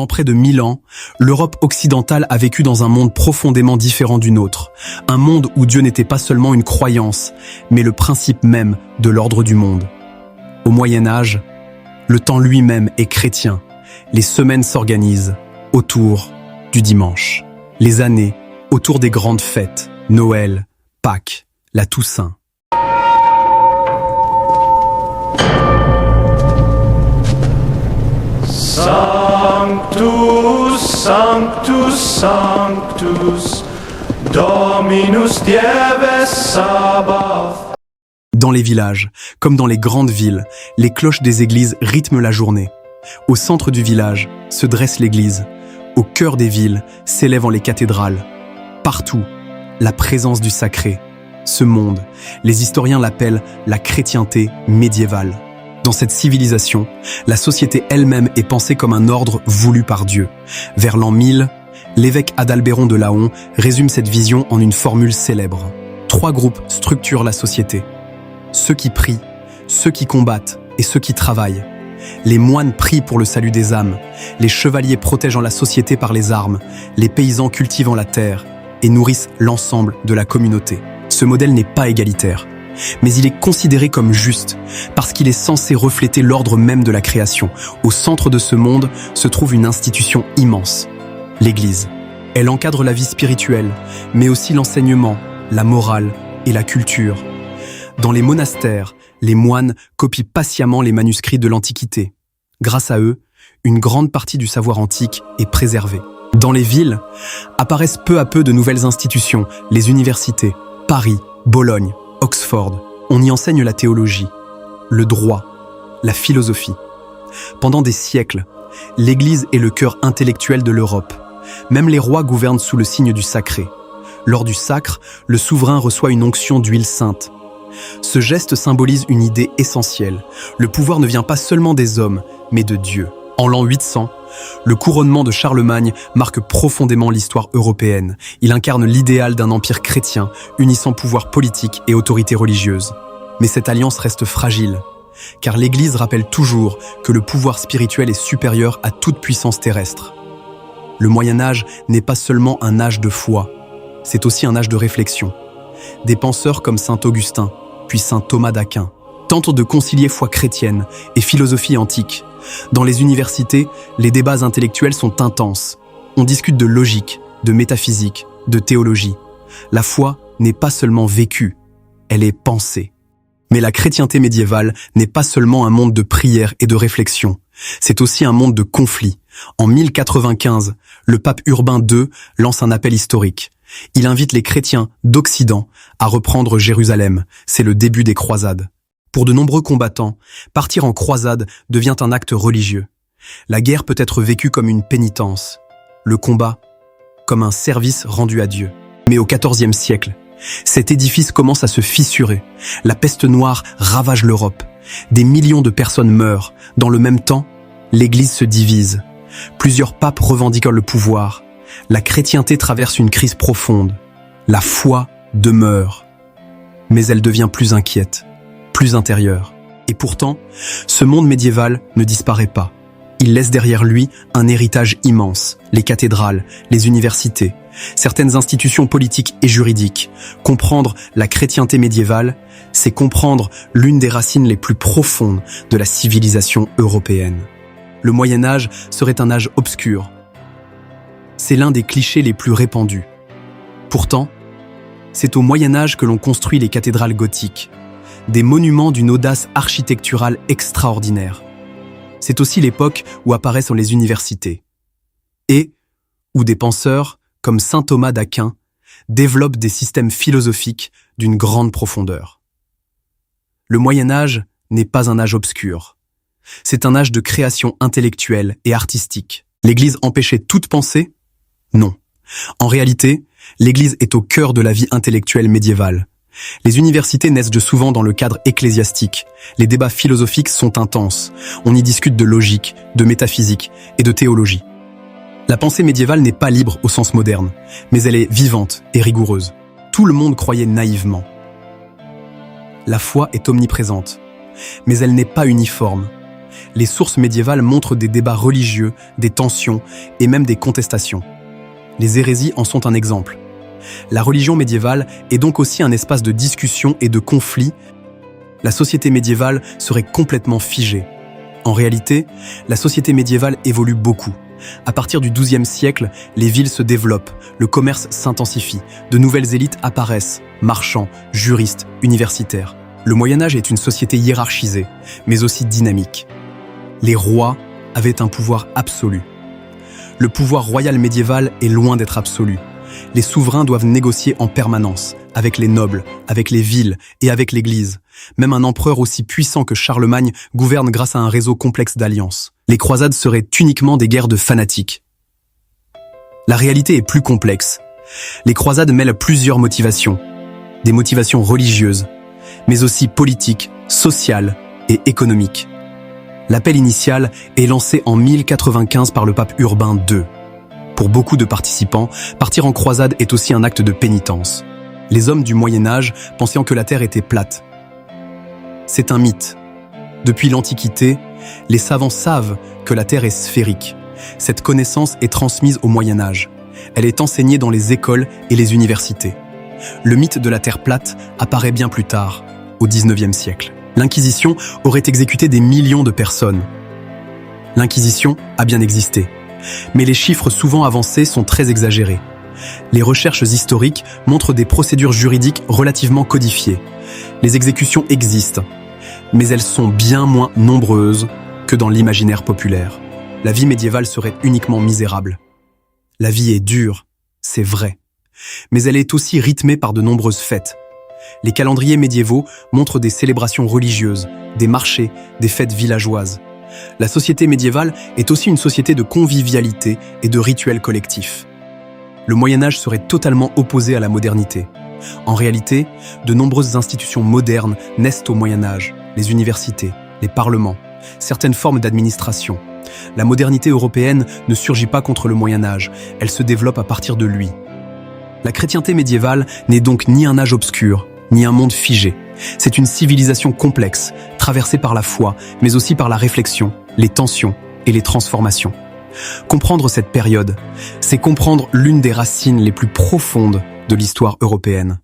Pendant près de 1000 ans, l'Europe occidentale a vécu dans un monde profondément différent du nôtre. Un monde où Dieu n'était pas seulement une croyance, mais le principe même de l'ordre du monde. Au Moyen-Âge, le temps lui-même est chrétien. Les semaines s'organisent autour du dimanche. Les années autour des grandes fêtes, Noël, Pâques, la Toussaint. Sanctus, Sanctus, Sanctus, Dominus Dieves Sabaoth. Dans les villages, comme dans les grandes villes, les cloches des églises rythment la journée. Au centre du village se dresse l'église. Au cœur des villes s'élèvent les cathédrales. Partout, la présence du sacré. Ce monde, les historiens l'appellent la chrétienté médiévale. Dans cette civilisation, la société elle-même est pensée comme un ordre voulu par Dieu. Vers l'an 1000, l'évêque Adalbéron de Laon résume cette vision en une formule célèbre. 3 groupes structurent la société. Ceux qui prient, ceux qui combattent et ceux qui travaillent. Les moines prient pour le salut des âmes, les chevaliers protégeant la société par les armes, les paysans cultivant la terre et nourrissent l'ensemble de la communauté. Ce modèle n'est pas égalitaire, mais il est considéré comme juste parce qu'il est censé refléter l'ordre même de la création. Au centre de ce monde se trouve une institution immense, l'Église. Elle encadre la vie spirituelle, mais aussi l'enseignement, la morale et la culture. Dans les monastères, les moines copient patiemment les manuscrits de l'Antiquité. Grâce à eux, une grande partie du savoir antique est préservée. Dans les villes, apparaissent peu à peu de nouvelles institutions, les universités, Paris, Bologne, Oxford. On y enseigne la théologie, le droit, la philosophie. Pendant des siècles, l'Église est le cœur intellectuel de l'Europe. Même les rois gouvernent sous le signe du sacré. Lors du sacre, le souverain reçoit une onction d'huile sainte. Ce geste symbolise une idée essentielle. Le pouvoir ne vient pas seulement des hommes, mais de Dieu. En l'an 800, le couronnement de Charlemagne marque profondément l'histoire européenne. Il incarne l'idéal d'un empire chrétien, unissant pouvoir politique et autorité religieuse. Mais cette alliance reste fragile, car l'Église rappelle toujours que le pouvoir spirituel est supérieur à toute puissance terrestre. Le Moyen-Âge n'est pas seulement un âge de foi, c'est aussi un âge de réflexion. Des penseurs comme saint Augustin, puis saint Thomas d'Aquin, tentent de concilier foi chrétienne et philosophie antique. Dans les universités, les débats intellectuels sont intenses. On discute de logique, de métaphysique, de théologie. La foi n'est pas seulement vécue, elle est pensée. Mais la chrétienté médiévale n'est pas seulement un monde de prière et de réflexion, c'est aussi un monde de conflits. En 1095, le pape Urbain II lance un appel historique. Il invite les chrétiens d'Occident à reprendre Jérusalem. C'est le début des croisades. Pour de nombreux combattants, partir en croisade devient un acte religieux. La guerre peut être vécue comme une pénitence, le combat comme un service rendu à Dieu. Mais au XIVe siècle, cet édifice commence à se fissurer. La peste noire ravage l'Europe. Des millions de personnes meurent. Dans le même temps, l'Église se divise. Plusieurs papes revendiquent le pouvoir. La chrétienté traverse une crise profonde. La foi demeure, mais elle devient plus inquiète, plus intérieure. Et pourtant, ce monde médiéval ne disparaît pas. Il laisse derrière lui un héritage immense, les cathédrales, les universités, certaines institutions politiques et juridiques. Comprendre la chrétienté médiévale, c'est comprendre l'une des racines les plus profondes de la civilisation européenne. Le Moyen-Âge serait un âge obscur. C'est l'un des clichés les plus répandus. Pourtant, c'est au Moyen-Âge que l'on construit les cathédrales gothiques, des monuments d'une audace architecturale extraordinaire. C'est aussi l'époque où apparaissent les universités, et où des penseurs, comme saint Thomas d'Aquin, développent des systèmes philosophiques d'une grande profondeur. Le Moyen-Âge n'est pas un âge obscur. C'est un âge de création intellectuelle et artistique. L'Église empêchait toute pensée ? Non. En réalité, l'Église est au cœur de la vie intellectuelle médiévale. Les universités naissent de souvent dans le cadre ecclésiastique. Les débats philosophiques sont intenses. On y discute de logique, de métaphysique et de théologie. La pensée médiévale n'est pas libre au sens moderne, mais elle est vivante et rigoureuse. Tout le monde croyait naïvement. La foi est omniprésente, mais elle n'est pas uniforme. Les sources médiévales montrent des débats religieux, des tensions et même des contestations. Les hérésies en sont un exemple. La religion médiévale est donc aussi un espace de discussion et de conflit. La société médiévale serait complètement figée. En réalité, la société médiévale évolue beaucoup. À partir du XIIe siècle, les villes se développent, le commerce s'intensifie, de nouvelles élites apparaissent, marchands, juristes, universitaires. Le Moyen-Âge est une société hiérarchisée, mais aussi dynamique. Les rois avaient un pouvoir absolu. Le pouvoir royal médiéval est loin d'être absolu. Les souverains doivent négocier en permanence, avec les nobles, avec les villes et avec l'Église. Même un empereur aussi puissant que Charlemagne gouverne grâce à un réseau complexe d'alliances. Les croisades seraient uniquement des guerres de fanatiques. La réalité est plus complexe. Les croisades mêlent plusieurs motivations. Des motivations religieuses, mais aussi politiques, sociales et économiques. L'appel initial est lancé en 1095 par le pape Urbain II. Pour beaucoup de participants, partir en croisade est aussi un acte de pénitence. Les hommes du Moyen-Âge pensaient que la Terre était plate. C'est un mythe. Depuis l'Antiquité, les savants savent que la Terre est sphérique. Cette connaissance est transmise au Moyen-Âge. Elle est enseignée dans les écoles et les universités. Le mythe de la Terre plate apparaît bien plus tard, au XIXe siècle. L'Inquisition aurait exécuté des millions de personnes. L'Inquisition a bien existé, mais les chiffres souvent avancés sont très exagérés. Les recherches historiques montrent des procédures juridiques relativement codifiées. Les exécutions existent, mais elles sont bien moins nombreuses que dans l'imaginaire populaire. La vie médiévale serait uniquement misérable. La vie est dure, c'est vrai, mais elle est aussi rythmée par de nombreuses fêtes. Les calendriers médiévaux montrent des célébrations religieuses, des marchés, des fêtes villageoises. La société médiévale est aussi une société de convivialité et de rituels collectifs. Le Moyen-Âge serait totalement opposé à la modernité. En réalité, de nombreuses institutions modernes naissent au Moyen-Âge, les universités, les parlements, certaines formes d'administration. La modernité européenne ne surgit pas contre le Moyen-Âge, elle se développe à partir de lui. La chrétienté médiévale n'est donc ni un âge obscur, ni un monde figé. C'est une civilisation complexe, traversée par la foi, mais aussi par la réflexion, les tensions et les transformations. Comprendre cette période, c'est comprendre l'une des racines les plus profondes de l'histoire européenne.